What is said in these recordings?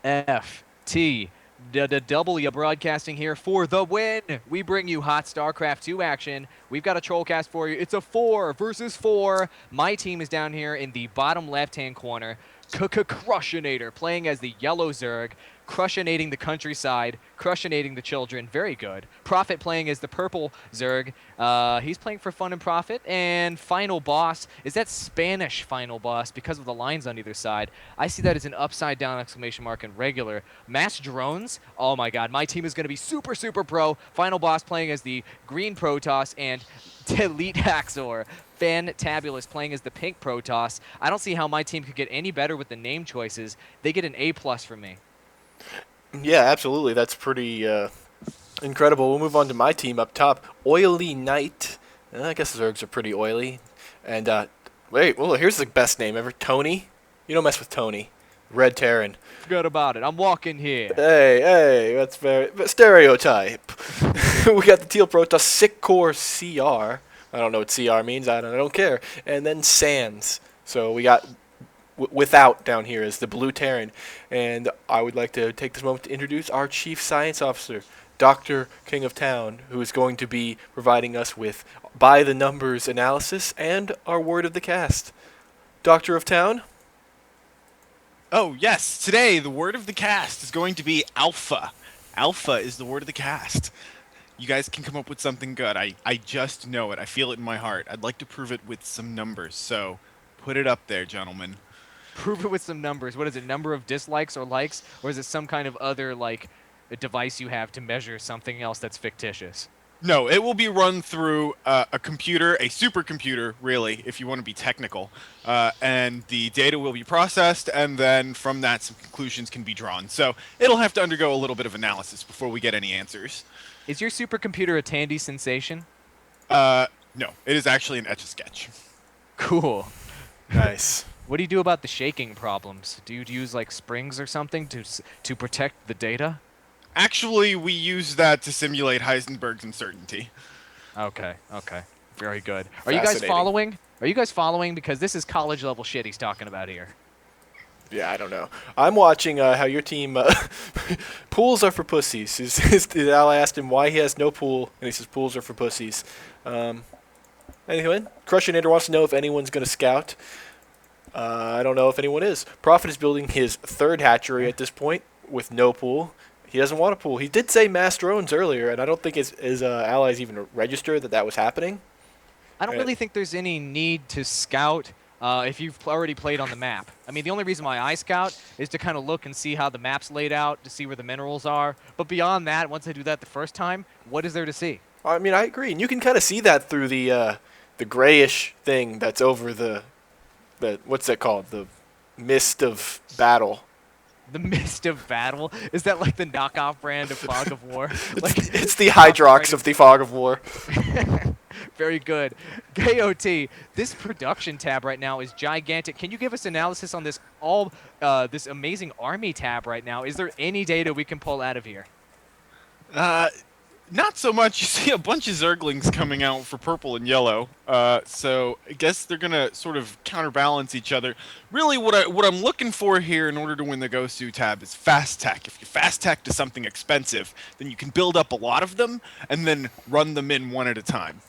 FTW Broadcasting here for the win. We bring you hot Starcraft 2 action. We've got a Trollcast for you. It's a 4 versus 4. My team is down here in the bottom left-hand corner. Crushinator playing as the yellow Zerg, crushinating the countryside, crushinating the children. Very good. Prophet playing as the purple Zerg. He's playing for fun and profit. And final boss is that Spanish final boss because of the lines on either side. I see that as an upside down exclamation mark in regular. Mass drones. Oh my god, my team is going to be super, super pro. Final boss playing as the green Protoss and Delete Haxor. Fantabulous playing as the pink Protoss. I don't see how my team could get any better with the name choices. They get an A+ from me. Yeah, absolutely. That's pretty incredible. We'll move on to my team up top. Oily Knight. I guess the Zergs are pretty oily. And, wait, well, here's the best name ever. Tony. You don't mess with Tony. Red Terran. Forget about it. I'm walking here. Hey, that's very stereotype. We got the Teal Protoss, Sick Core CR. I don't know what CR means. I don't care. And then Sans. So we got without down here is the Blue Terran. And I would like to take this moment to introduce our Chief Science Officer, Dr. King of Town, who is going to be providing us with by-the-numbers analysis and our word of the cast. Doctor of Town? Oh, yes. Today, the word of the cast is going to be alpha. Alpha is the word of the cast. You guys can come up with something good. I just know it. I feel it in my heart. I'd like to prove it with some numbers, so put it up there, gentlemen. Prove it with some numbers. What is it, number of dislikes or likes? Or is it some kind of other, like, a device you have to measure something else that's fictitious? No, it will be run through a computer, a supercomputer, really, if you want to be technical. And the data will be processed, and then from that, some conclusions can be drawn. So it'll have to undergo a little bit of analysis before we get any answers. Is your supercomputer a Tandy sensation? No, it is actually an Etch-a-Sketch. Cool. Nice. What do you do about the shaking problems? Do you use, like, springs or something to protect the data? Actually, we use that to simulate Heisenberg's uncertainty. Okay. Very good. Are you guys following? Are you guys following? Because this is college level shit he's talking about here. Yeah, I don't know. I'm watching how your team pools are for pussies. I asked him why he has no pool, and he says pools are for pussies. Anyway, Crushinator wants to know if anyone's going to scout. I don't know if anyone is. Prophet is building his third hatchery at this point with no pool. He doesn't want a pool. He did say mass drones earlier, and I don't think his allies even registered that was happening. I don't really think there's any need to scout if you've already played on the map. I mean, the only reason why I scout is to kind of look and see how the map's laid out, to see where the minerals are. But beyond that, once I do that the first time, what is there to see? I mean, I agree. And you can kind of see that through the grayish thing that's over the what's that called? The mist of battle. The Mist of Battle? Is that like the knockoff brand of Fog of War? It's the Hydrox of the Fog of War. Very good. KOT, this production tab right now is gigantic. Can you give us analysis on this this amazing army tab right now? Is there any data we can pull out of here? Not so much. You see a bunch of Zerglings coming out for purple and yellow. So I guess they're gonna sort of counterbalance each other. Really, what I'm looking for here in order to win the Gosu tab is fast tech. If you fast tech to something expensive, then you can build up a lot of them and then run them in one at a time.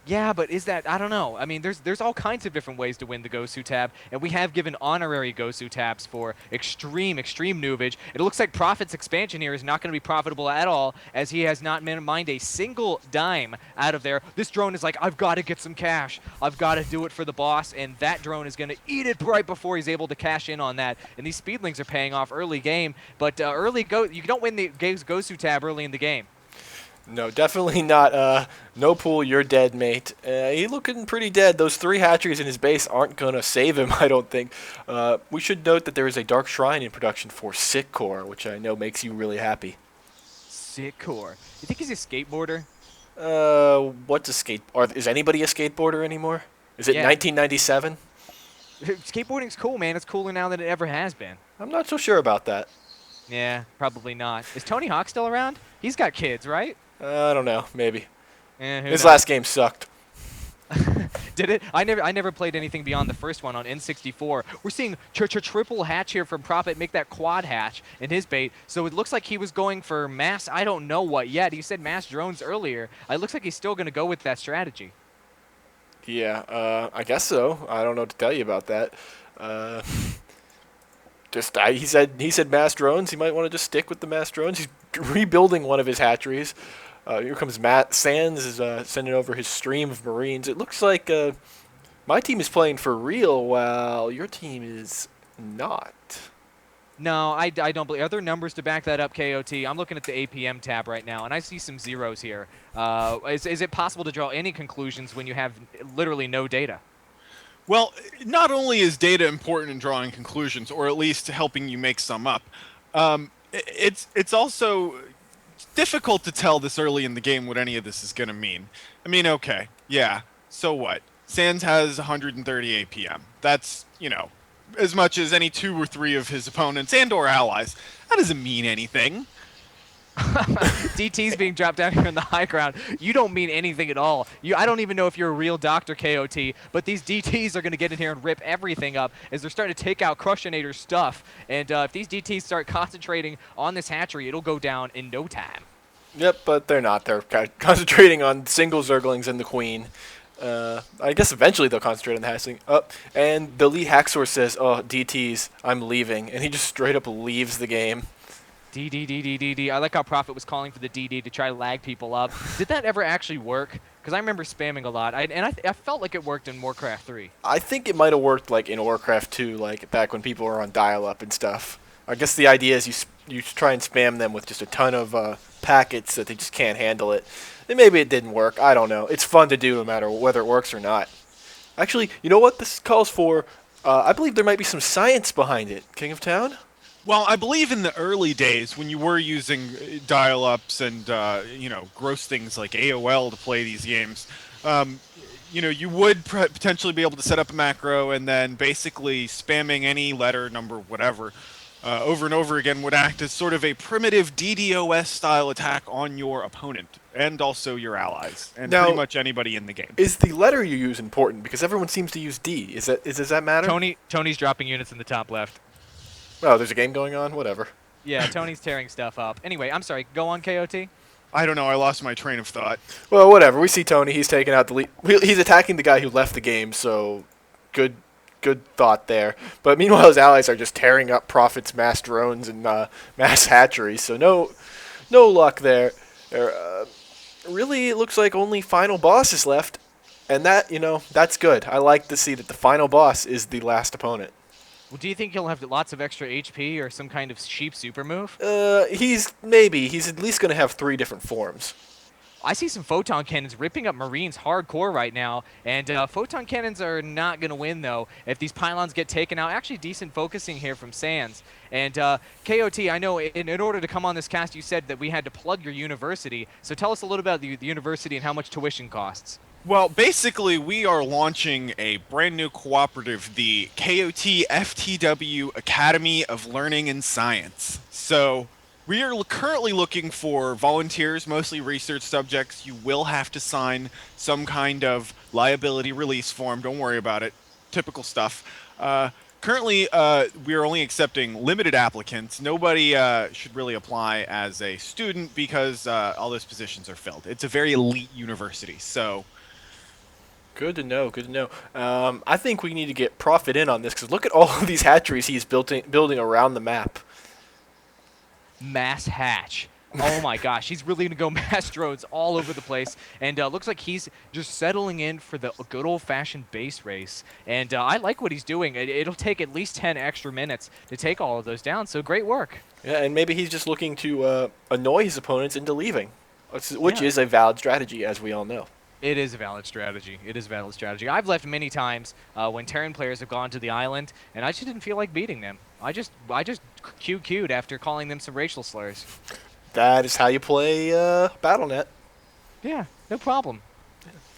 Yeah, but is that, I don't know. I mean, there's all kinds of different ways to win the Gosu tab, and we have given honorary Gosu tabs for extreme newage. It looks like Prophet's expansion here is not going to be profitable at all, as he has not mined a single dime out of there. This drone is like, I've got to get some cash. I've got to do it for the boss, and that drone is going to eat it right before he's able to cash in on that. And these speedlings are paying off early game, but you don't win the Gosu tab early in the game. No, definitely not. No pool, you're dead, mate. He's looking pretty dead. Those 3 hatcheries in his base aren't going to save him, I don't think. We should note that there is a Dark Shrine in production for Sick Core, which I know makes you really happy. Sick Core. You think he's a skateboarder? What's a is anybody a skateboarder anymore? Is it 1997? Skateboarding's cool, man. It's cooler now than it ever has been. I'm not so sure about that. Yeah, probably not. Is Tony Hawk still around? He's got kids, right? I don't know. Maybe. His last game sucked. Did it? I never played anything beyond the first one on N64. We're seeing triple hatch here from Prophet make that quad hatch in his bait. So it looks like he was going for mass. I don't know what yet. He said mass drones earlier. It looks like he's still going to go with that strategy. Yeah, I guess so. I don't know what to tell you about that. He said mass drones. He might want to just stick with the mass drones. He's rebuilding one of his hatcheries. Here comes Matt. Sands is sending over his stream of Marines. It looks like my team is playing for real while your team is not. No, I don't believe. Are there numbers to back that up, KOT? I'm looking at the APM tab right now, and I see some zeros here. Is it possible to draw any conclusions when you have literally no data? Well, not only is data important in drawing conclusions, or at least helping you make some up, it's also difficult to tell this early in the game what any of this is going to mean. I mean, okay, yeah, so what? Sands has 130 APM. That's, as much as any 2 or 3 of his opponents and or allies. That doesn't mean anything. DT's being dropped down here in the high ground. You don't mean anything at all. I don't even know if you're a real Dr. KOT, but these DTs are going to get in here and rip everything up as they're starting to take out Crushinator's stuff. And if these DTs start concentrating on this hatchery, it'll go down in no time. Yep, but they're not. They're concentrating on single Zerglings and the Queen. I guess eventually they'll concentrate on the hatchling. And the lead Haxor says, "Oh, DTs, I'm leaving," and he just straight up leaves the game. DD. I like how Prophet was calling for the DD to try to lag people up. Did that ever actually work? Because I remember spamming a lot, I felt like it worked in Warcraft 3. I think it might have worked like in Warcraft 2, like back when people were on dial-up and stuff. I guess the idea is you try and spam them with just a ton of packets that they just can't handle it. And maybe it didn't work. I don't know. It's fun to do no matter whether it works or not. Actually, you know what this calls for? I believe there might be some science behind it. King of Town? Well, I believe in the early days when you were using dial-ups and, gross things like AOL to play these games, you would potentially be able to set up a macro and then basically spamming any letter, number, whatever, over and over again would act as sort of a primitive DDoS-style attack on your opponent and also your allies and now, pretty much anybody in the game. Is the letter you use important? Because everyone seems to use D. Does that matter? Tony's dropping units in the top left. Oh, there's a game going on? Whatever. Yeah, Tony's tearing stuff up. Anyway, I'm sorry. Go on, KOT. I don't know. I lost my train of thought. Well, whatever. We see Tony. He's taking out the lead. He's attacking the guy who left the game, so good thought there. But meanwhile, his allies are just tearing up Prophet's mass drones and mass hatcheries, so no luck there. Really, it looks like only final boss is left, and that's good. I like to see that the final boss is the last opponent. Well, do you think he'll have lots of extra HP or some kind of sheep super move? He's at least going to have 3 different forms. I see some photon cannons ripping up Marines hardcore right now, and photon cannons are not going to win, though, if these pylons get taken out. Actually, decent focusing here from Sands. And KOT, I know in order to come on this cast, you said that we had to plug your university. So tell us a little about the university and how much tuition costs. Well, basically, we are launching a brand new cooperative, the KOT FTW Academy of Learning and Science. So we are currently looking for volunteers, mostly research subjects. You will have to sign some kind of liability release form. Don't worry about it. Typical stuff. Currently, we are only accepting limited applicants. Nobody should really apply as a student because all those positions are filled. It's a very elite university, so... Good to know. I think we need to get Prophet in on this, because look at all of these hatcheries he's building around the map. Mass hatch. Oh my gosh, he's really going to go mass drones all over the place. And looks like he's just settling in for the good old-fashioned base race. And I like what he's doing. It'll take at least 10 extra minutes to take all of those down, so great work. Yeah, and maybe he's just looking to annoy his opponents into leaving, which is a valid strategy, as we all know. It is a valid strategy. I've left many times when Terran players have gone to the island, and I just didn't feel like beating them. I just QQ'd after calling them some racial slurs. That is how you play BattleNet. Yeah, no problem.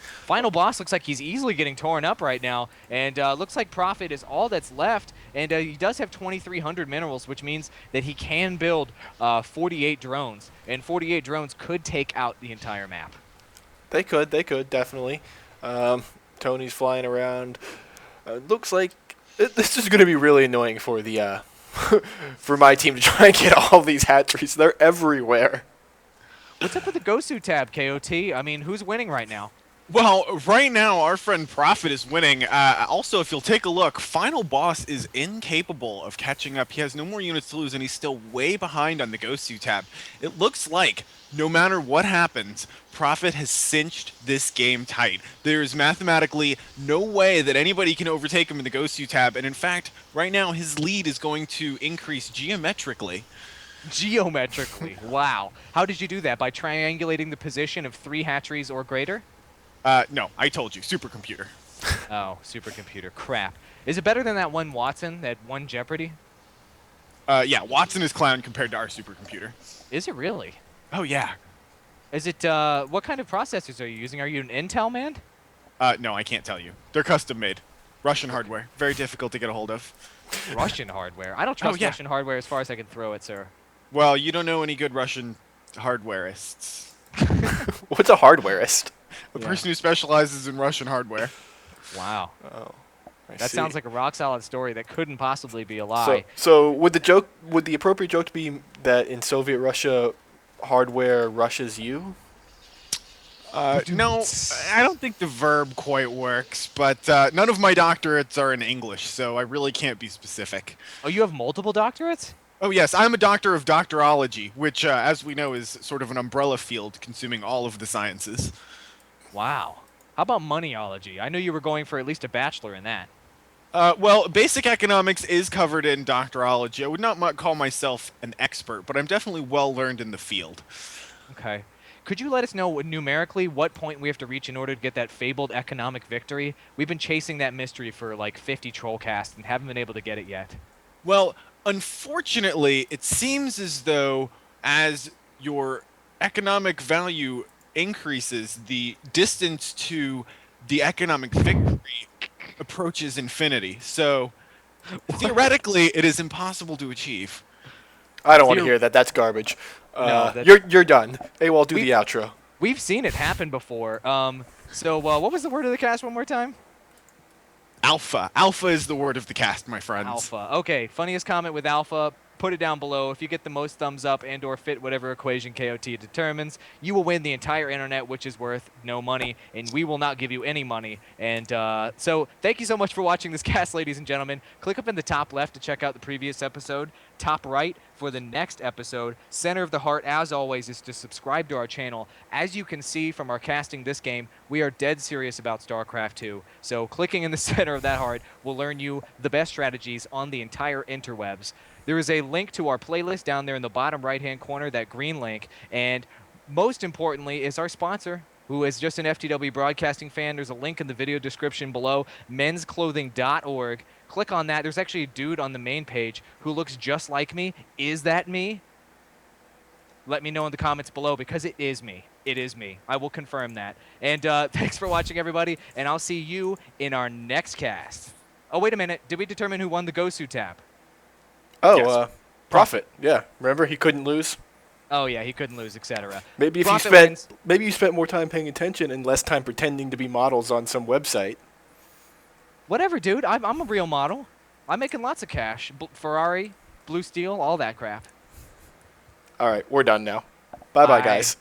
Final boss looks like he's easily getting torn up right now, and looks like Prophet is all that's left, and he does have 2,300 minerals, which means that he can build 48 drones, and 48 drones could take out the entire map. They could definitely. Tony's flying around. Looks like this is going to be really annoying for the for my team to try and get all these hatcheries. They're everywhere. What's up with the Gosu tab, KOT? I mean, who's winning right now? Well, right now, our friend Prophet is winning. Also, if you'll take a look, Final Boss is incapable of catching up. He has no more units to lose, and he's still way behind on the Gosu tab. It looks like, no matter what happens, Prophet has cinched this game tight. There is mathematically no way that anybody can overtake him in the Gosu tab, and in fact, right now, his lead is going to increase geometrically. Geometrically. Wow. How did you do that? By triangulating the position of 3 hatcheries or greater? No, I told you, supercomputer. Oh, supercomputer. Crap. Is it better than that one Watson that won Jeopardy? Yeah, Watson is clown compared to our supercomputer. Is it really? Oh, yeah. Is it, what kind of processors are you using? Are you an Intel man? No, I can't tell you. They're custom made. Russian hardware. Very difficult to get a hold of. Russian hardware? I don't trust yeah. Russian hardware as far as I can throw it, sir. Well, you don't know any good Russian hardwareists. What's a hardwareist? A person who specializes in Russian hardware. Wow. Oh, I That see. sounds like a rock-solid story that couldn't possibly be a lie. So would the appropriate joke be that in Soviet Russia, hardware rushes you? No, I don't think the verb quite works, but none of my doctorates are in English, so I really can't be specific. Oh, you have multiple doctorates? Oh, yes, I'm a doctor of doctorology, which, as we know, is sort of an umbrella field consuming all of the sciences. Wow. How about moneyology? I knew you were going for at least a bachelor in that. Well, basic economics is covered in doctorology. I would not call myself an expert, but I'm definitely well learned in the field. Okay. Could you let us know numerically what point we have to reach in order to get that fabled economic victory? We've been chasing that mystery for like 50 Trollcasts and haven't been able to get it yet. Well, unfortunately, it seems as though as your economic value increases, the distance to the economic victory approaches infinity. So, theoretically, it is impossible to achieve. I don't want to hear that. That's garbage. No, You're done. AWOL, do the outro. We've seen it happen before. So what was the word of the cast one more time? Alpha. Alpha is the word of the cast, my friends. Alpha. Okay, funniest comment with Alpha. Put it down below. If you get the most thumbs up and or fit whatever equation KOT determines, you will win the entire internet, which is worth no money, and we will not give you any money. And so thank you so much for watching this cast, ladies and gentlemen. Click up in the top left to check out the previous episode. Top right for the next episode. Center of the heart, as always, is to subscribe to our channel. As you can see from our casting this game, we are dead serious about Starcraft 2. So clicking in the center of that heart will learn you the best strategies on the entire interwebs. There is a link to our playlist down there in the bottom right-hand corner, that green link. And most importantly is our sponsor, who is just an FTW broadcasting fan. There's a link in the video description below, mensclothing.org. Click on that. There's actually a dude on the main page who looks just like me. Is that me? Let me know in the comments below, because it is me. It is me. I will confirm that. And thanks for watching, everybody, and I'll see you in our next cast. Oh, wait a minute. Did we determine who won the Gosu tab? Oh, Yes. Prophet. Yeah, remember he couldn't lose. Oh, yeah, he couldn't lose, etc. Maybe if Prophet you spent wins. maybe you spent more time paying attention and less time pretending to be models on some website. Whatever, dude. I'm a real model. I'm making lots of cash. Ferrari, Blue Steel, all that crap. All right, we're done now. Bye, Bye. guys.